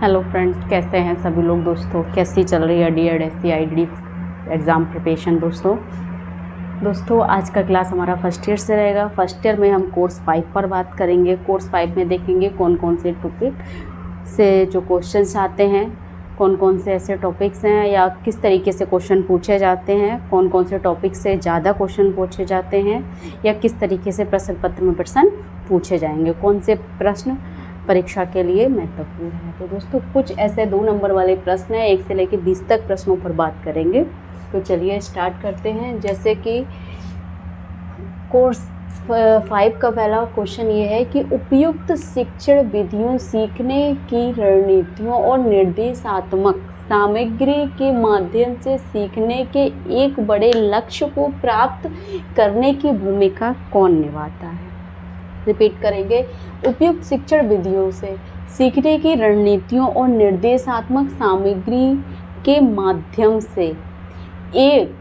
Hello friends, कैसे हैं सभी लोग। दोस्तों, कैसी चल रही है DED SC एग्ज़ाम प्रिपरेशन। दोस्तों आज का क्लास हमारा फर्स्ट ईयर से रहेगा। फर्स्ट ईयर में हम कोर्स 5 पर बात करेंगे। कोर्स 5 में देखेंगे कौन कौन से टॉपिक से जो क्वेश्चंस आते हैं, कौन कौन से ऐसे टॉपिक्स हैं या किस तरीके से क्वेश्चन पूछे जाते हैं, कौन कौन से टॉपिक से ज़्यादा क्वेश्चन पूछे जाते हैं या किस तरीके से प्रश्न पत्र में प्रश्न पूछे जाएंगे, कौन से प्रश्न परीक्षा के लिए महत्वपूर्ण है। तो दोस्तों कुछ ऐसे 2 नंबर वाले प्रश्न हैं, 1 से लेकर 20 तक प्रश्नों पर बात करेंगे। तो चलिए स्टार्ट करते हैं। जैसे कि कोर्स 5 का पहला क्वेश्चन ये है कि उपयुक्त शिक्षण विधियों, सीखने की रणनीतियों और निर्देशात्मक सामग्री के माध्यम से सीखने के एक बड़े लक्ष्य को प्राप्त करने की भूमिका कौन निभाता है। रिपीट करेंगे। उपयुक्त शिक्षण विधियों से सीखने की रणनीतियों और निर्देशात्मक सामग्री के माध्यम से एक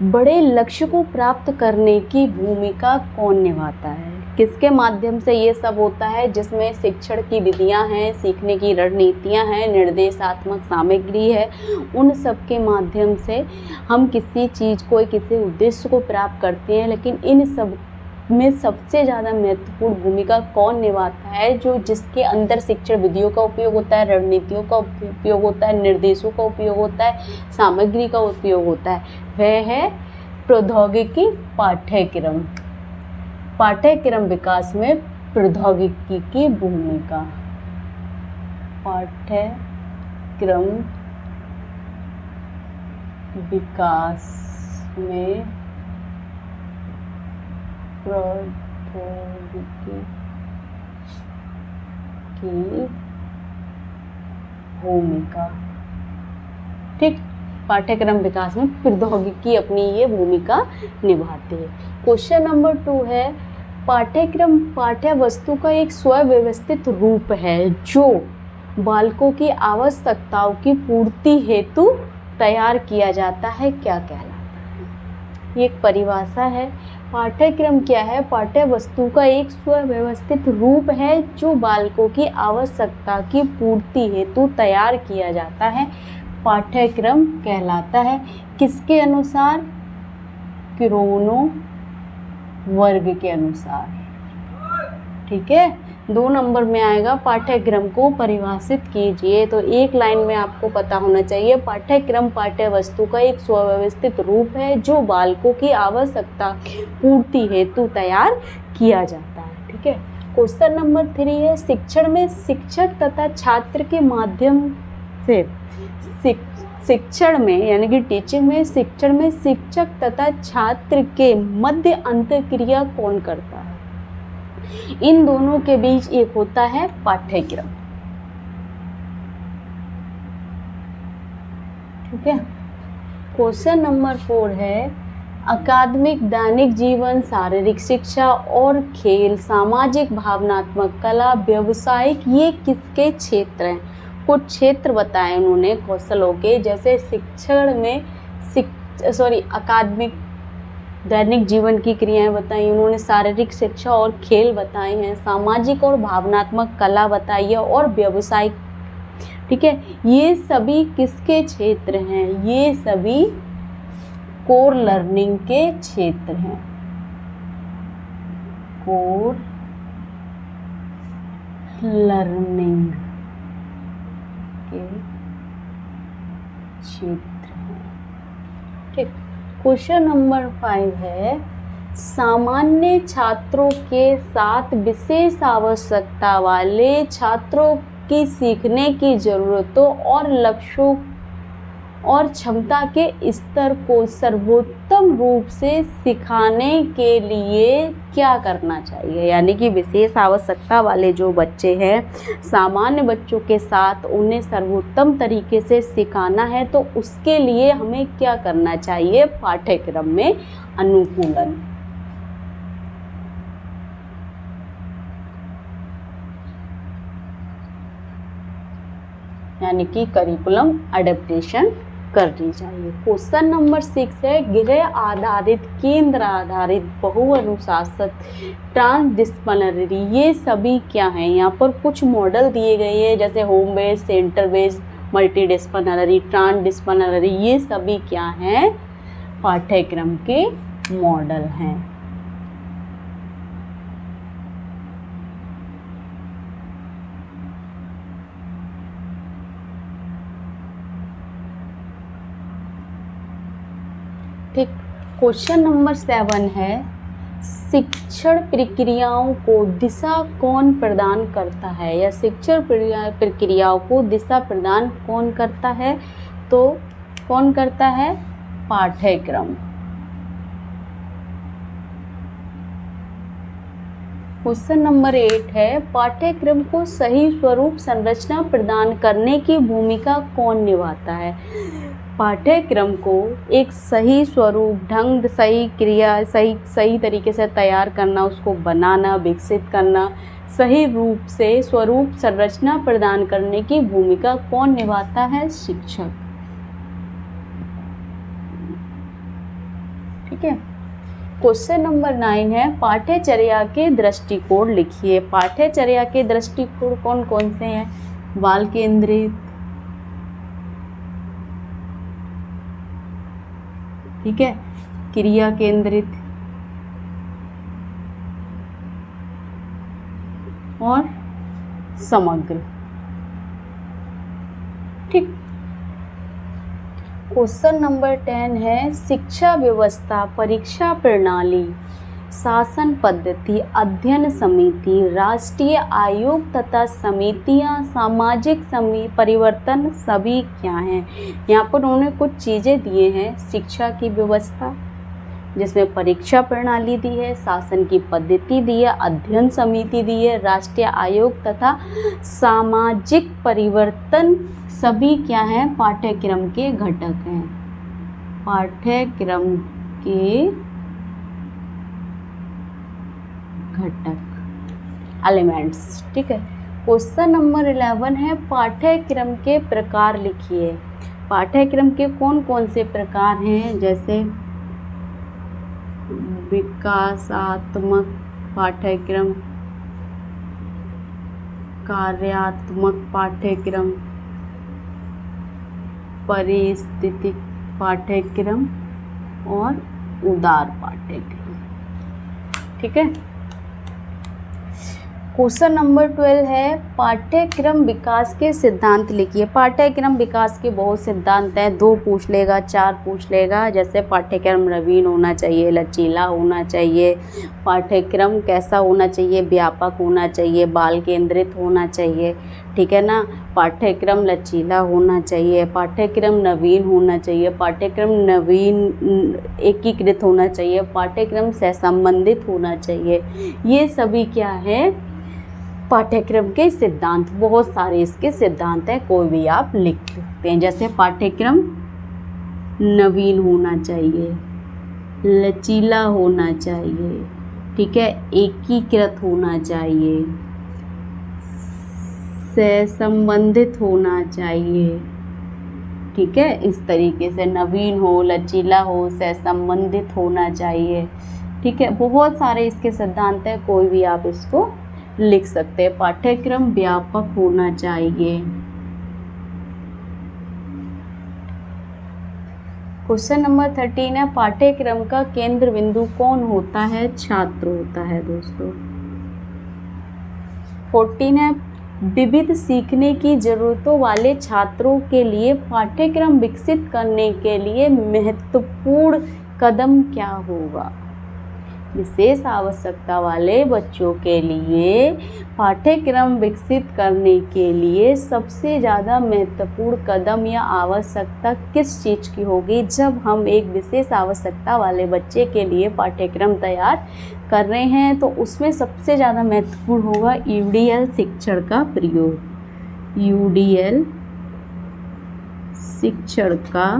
बड़े लक्ष्य को प्राप्त करने की भूमिका कौन निभाता है। किसके माध्यम से ये सब होता है, जिसमें शिक्षण की विधियां हैं, सीखने की रणनीतियां हैं, निर्देशात्मक सामग्री है, उन सब के माध्यम से हम किसी चीज़ को, किसी उद्देश्य को प्राप्त करते हैं। लेकिन इन सब में सबसे ज़्यादा महत्वपूर्ण भूमिका कौन निभाता है, जो जिसके अंदर शिक्षण विधियों का उपयोग होता है, रणनीतियों का उपयोग होता है, निर्देशों का उपयोग होता है, सामग्री का उपयोग होता है, वह है प्रौद्योगिकी पाठ्यक्रम। पाठ्यक्रम विकास में प्रौद्योगिकी की भूमिका। पाठ्यक्रम विकास में प्रौद्योगिकी की भूमिका। ठीक, पाठ्यक्रम विकास में प्रौद्योगिकी अपनी ये भूमिका निभाती है। क्वेश्चन नंबर 2 है, पाठ्यक्रम पाठ्य वस्तु का एक स्वव्यवस्थित रूप है जो बालकों की आवश्यकताओं की पूर्ति हेतु तैयार किया जाता है, क्या कहलाता है। ये एक परिभाषा है। पाठ्यक्रम क्या है? पाठ्य वस्तु का एक स्वव्यवस्थित रूप है जो बालकों की आवश्यकता की पूर्ति हेतु तैयार किया जाता है, पाठ्यक्रम कहलाता है। किसके अनुसार? किरोनो वर्ग के अनुसार। ठीक है, 2 नंबर में आएगा पाठ्यक्रम को परिभाषित कीजिए। तो एक लाइन में आपको पता होना चाहिए, पाठ्यक्रम पाठ्य वस्तु का एक स्वव्यवस्थित रूप है जो बालकों की आवश्यकता पूर्ति हेतु तैयार किया जाता है। ठीक है। क्वेश्चन नंबर 3 है, शिक्षण में शिक्षक तथा छात्र के माध्यम से शिक्षण में यानी कि टीचिंग में, शिक्षण में शिक्षक तथा छात्र के मध्य अंतःक्रिया कौन करता है। इन दोनों के बीच एक होता है पाठ्यक्रम। ठीक है। क्वेश्चन नंबर 4 है, अकादमिक, दैनिक जीवन, शारीरिक शिक्षा और खेल, सामाजिक, भावनात्मक, कला, व्यावसायिक, ये किसके क्षेत्र हैं। कुछ क्षेत्र बताए उन्होंने कौशलों के, जैसे शिक्षण में अकादमिक, दैनिक जीवन की क्रियाएं बताई उन्होंने, शारीरिक शिक्षा और खेल बताए हैं, सामाजिक और भावनात्मक कला बताई है और व्यवसायिक। ठीक है, ये सभी किसके क्षेत्र हैं? ये सभी कोर लर्निंग के क्षेत्र हैं। कोर लर्निंग के क्षेत्र हैं। ठीक। क्वेश्चन नंबर 5 है, सामान्य छात्रों के साथ विशेष आवश्यकता वाले छात्रों की सीखने की ज़रूरतों और लक्ष्यों और क्षमता के स्तर को सर्वोत्तम रूप से सिखाने के लिए क्या करना चाहिए। यानी कि विशेष आवश्यकता वाले जो बच्चे हैं, सामान्य बच्चों के साथ उन्हें सर्वोत्तम तरीके से सिखाना है, तो उसके लिए हमें क्या करना चाहिए। पाठ्यक्रम में अनुकूलन। यानी कि करिकुलम एडेप्टेशन करनी चाहिए। क्वेश्चन नंबर 6 है गृह आधारित, केंद्र आधारित, बहु अनुशासित, ट्रांसडिसिप्लिनरी, ये सभी क्या हैं। यहाँ पर कुछ मॉडल दिए गए हैं जैसे home based, centre based, multidisciplinary, transdisciplinary, ये सभी क्या हैं, पाठ्यक्रम के मॉडल हैं। ठीक, क्वेश्चन नंबर 7 है शिक्षण प्रक्रियाओं को दिशा कौन प्रदान करता है, या शिक्षण प्रक्रियाओं को दिशा प्रदान कौन करता है, तो कौन करता है, पाठ्यक्रम। क्वेश्चन नंबर 8 है पाठ्यक्रम को सही स्वरूप संरचना प्रदान करने की भूमिका कौन निभाता है। पाठ्यक्रम को एक सही स्वरूप, ढंग, सही क्रिया, सही तरीके से तैयार करना, उसको बनाना, विकसित करना, सही रूप से स्वरूप संरचना प्रदान करने की भूमिका कौन निभाता है, शिक्षक। ठीक है। क्वेश्चन नंबर 9 है पाठ्यचर्या के दृष्टिकोण लिखिए। पाठ्यचर्या के दृष्टिकोण कौन कौन से हैं, बाल केंद्रित, ठीक है, क्रिया केंद्रित और समग्र। ठीक। क्वेश्चन नंबर 10 है शिक्षा व्यवस्था, परीक्षा प्रणाली, शासन पद्धति, अध्ययन समिति, राष्ट्रीय आयोग तथा समितियां, सामाजिक परिवर्तन सभी क्या हैं। यहाँ पर उन्होंने कुछ चीज़ें दिए हैं, शिक्षा की व्यवस्था जिसमें परीक्षा प्रणाली दी है, शासन की पद्धति दी है, अध्ययन समिति दी है, राष्ट्रीय आयोग तथा सामाजिक परिवर्तन सभी क्या हैं, पाठ्यक्रम के घटक हैं, पाठ्यक्रम के घटक, एलिमेंट्स। ठीक है। क्वेश्चन नंबर 11 है पाठ्यक्रम के प्रकार लिखिए। पाठ्यक्रम के कौन कौन से प्रकार हैं, जैसे विकासात्मक पाठ्यक्रम, कार्यात्मक पाठ्यक्रम, परिस्थितिक पाठ्यक्रम और उदार पाठ्यक्रम। ठीक है। क्वेश्चन नंबर 12 है पाठ्यक्रम विकास के सिद्धांत लिखिए। पाठ्यक्रम विकास के बहुत सिद्धांत हैं, 2 पूछ लेगा, 4 पूछ लेगा, जैसे पाठ्यक्रम नवीन होना चाहिए, लचीला होना चाहिए, पाठ्यक्रम कैसा होना चाहिए, व्यापक होना चाहिए, बाल केंद्रित होना चाहिए, ठीक है ना, पाठ्यक्रम लचीला होना चाहिए, पाठ्यक्रम नवीन होना चाहिए, पाठ्यक्रम नवीन एकीकृत होना चाहिए, पाठ्यक्रम से संबंधित होना चाहिए। ये सभी क्या है, पाठ्यक्रम के सिद्धांत। बहुत सारे इसके सिद्धांत हैं, कोई भी आप लिख सकते हैं, जैसे पाठ्यक्रम नवीन होना चाहिए, लचीला होना चाहिए, ठीक है, एकीकृत होना चाहिए, से संबंधित होना चाहिए, ठीक है, इस तरीके से नवीन हो, लचीला हो, से संबंधित होना चाहिए, ठीक है। बहुत सारे इसके सिद्धांत हैं, कोई भी आप इसको लिख सकते हैं। पाठ्यक्रम व्यापक होना चाहिए। क्वेश्चन नंबर 13 है पाठ्यक्रम का केंद्र बिंदु कौन होता है, छात्र होता है दोस्तों। 14 है विविध सीखने की ज़रूरतों वाले छात्रों के लिए पाठ्यक्रम विकसित करने के लिए महत्वपूर्ण कदम क्या होगा। विशेष आवश्यकता वाले बच्चों के लिए पाठ्यक्रम विकसित करने के लिए सबसे ज़्यादा महत्वपूर्ण कदम या आवश्यकता किस चीज़ की होगी। जब हम एक विशेष आवश्यकता वाले बच्चे के लिए पाठ्यक्रम तैयार कर रहे हैं तो उसमें सबसे ज़्यादा महत्वपूर्ण होगा यूडीएल शिक्षण का प्रयोग। यूडीएल शिक्षण का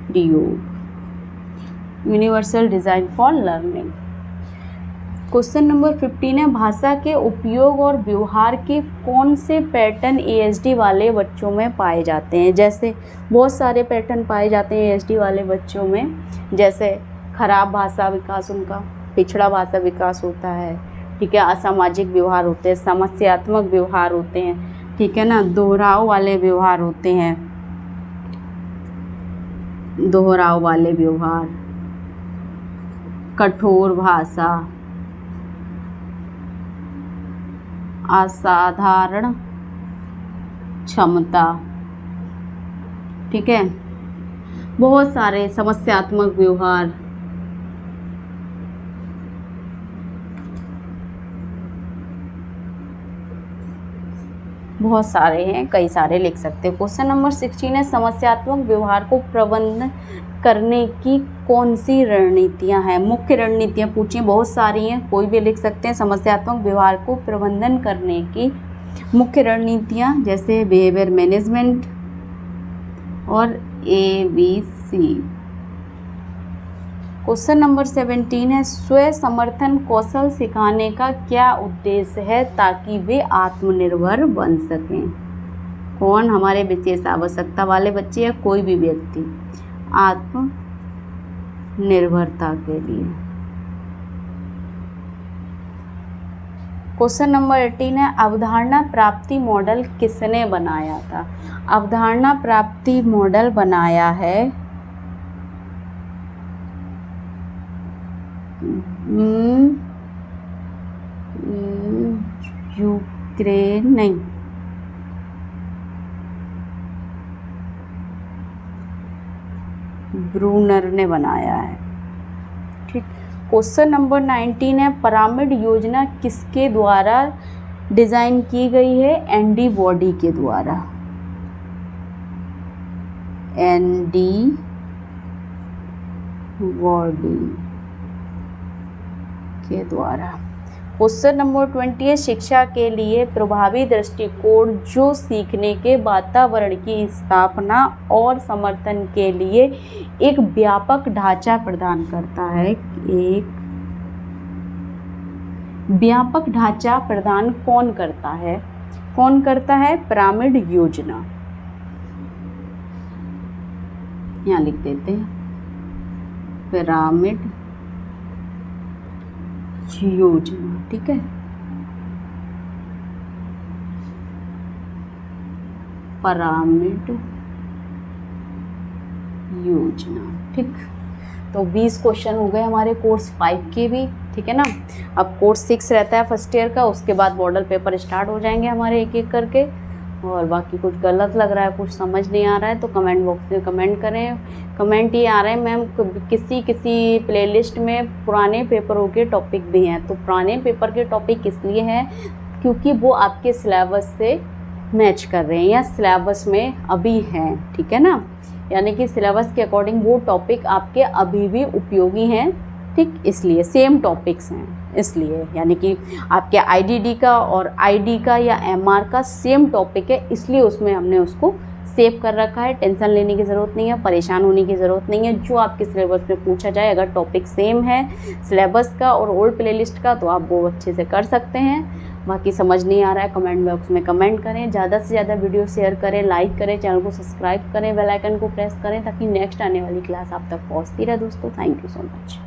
प्रयोग, universal design for learning. Question number 15 है, भाषा के उपयोग और व्यवहार के कौन से पैटर्न ASD वाले बच्चों में पाए जाते हैं। जैसे बहुत सारे पैटर्न पाए जाते हैं ASD वाले बच्चों में, जैसे खराब भाषा विकास, उनका पिछड़ा भाषा विकास होता है, ठीक है, असामाजिक व्यवहार होते हैं, समस्यात्मक व्यवहार होते हैं, ठीक है ना, दोहराव वाले व्यवहार होते हैं, दोहराव वाले व्यवहार, कठोर भाषा, असाधारण क्षमता, ठीक है, बहुत सारे समस्यात्मक व्यवहार, बहुत सारे हैं, कई सारे लिख सकते हैं। क्वेश्चन नंबर 16 है, समस्यात्मक व्यवहार को प्रबंधन करने की कौन सी रणनीतियां हैं। मुख्य रणनीतियां पूछी, बहुत सारी हैं, कोई भी लिख सकते हैं। समस्यात्मक व्यवहार को प्रबंधन करने की मुख्य रणनीतियां जैसे बिहेवियर मैनेजमेंट और ABC। क्वेश्चन नंबर 17 है, स्व समर्थन कौशल सिखाने का क्या उद्देश्य है ताकि वे आत्मनिर्भर बन सकें। कौन, हमारे विशेष आवश्यकता वाले बच्चे या कोई भी व्यक्ति, आत्मनिर्भरता के लिए। क्वेश्चन नंबर 18 है, अवधारणा प्राप्ति मॉडल किसने बनाया था। अवधारणा प्राप्ति मॉडल बनाया है यूक्रेन, नहीं, ब्रूनर ने बनाया है, ठीक। क्वेश्चन नंबर 19 है, पिरामिड योजना किसके द्वारा डिजाइन की गई है। एंडी बॉडी के द्वारा, एंडी बॉडी के द्वारा। क्वेश्चन नंबर 20 है, शिक्षा के लिए प्रभावी दृष्टिकोण जो सीखने के वातावरण की स्थापना और समर्थन के लिए एक व्यापक ढांचा प्रदान करता है। एक व्यापक ढांचा प्रदान कौन करता है, कौन करता है। पिरामिड योजना, यहाँ लिख देते हैं, पिरामिड योजना, ठीक है। पिरामिड योजना, ठीक। तो 20 क्वेश्चन हो गए हमारे कोर्स 5 के भी, ठीक है ना। अब कोर्स 6 रहता है फर्स्ट ईयर का, उसके बाद मॉडल पेपर स्टार्ट हो जाएंगे हमारे एक एक करके। और बाकी कुछ गलत लग रहा है, कुछ समझ नहीं आ रहा है तो कमेंट बॉक्स में कमेंट करें। कमेंट ये आ रहे हैं, मैम किसी प्लेलिस्ट में पुराने पेपरों के टॉपिक भी हैं। तो पुराने पेपर के टॉपिक इसलिए हैं क्योंकि वो आपके सिलेबस से मैच कर रहे हैं या सिलेबस में अभी हैं, ठीक है ना। यानी कि सिलेबस के अकॉर्डिंग वो टॉपिक आपके अभी भी उपयोगी हैं, ठीक, इसलिए सेम टॉपिक्स हैं इसलिए, यानी कि आपके IDD का और ID का या MR का सेम टॉपिक है, इसलिए उसमें हमने उसको सेव कर रखा है। टेंशन लेने की ज़रूरत नहीं है, परेशान होने की ज़रूरत नहीं है। जो आपके सिलेबस में पूछा जाए, अगर टॉपिक सेम है सिलेबस का और ओल्ड प्लेलिस्ट का, तो आप वो अच्छे से कर सकते हैं। बाकी समझ नहीं आ रहा है, कमेंट बॉक्स में कमेंट करें, ज़्यादा से ज़्यादा वीडियो शेयर करें, लाइक करें, चैनल को सब्सक्राइब करें, बेल आइकन को प्रेस करें ताकि नेक्स्ट आने वाली क्लास आप तक पहुँचती रहे दोस्तों। Thank you so much.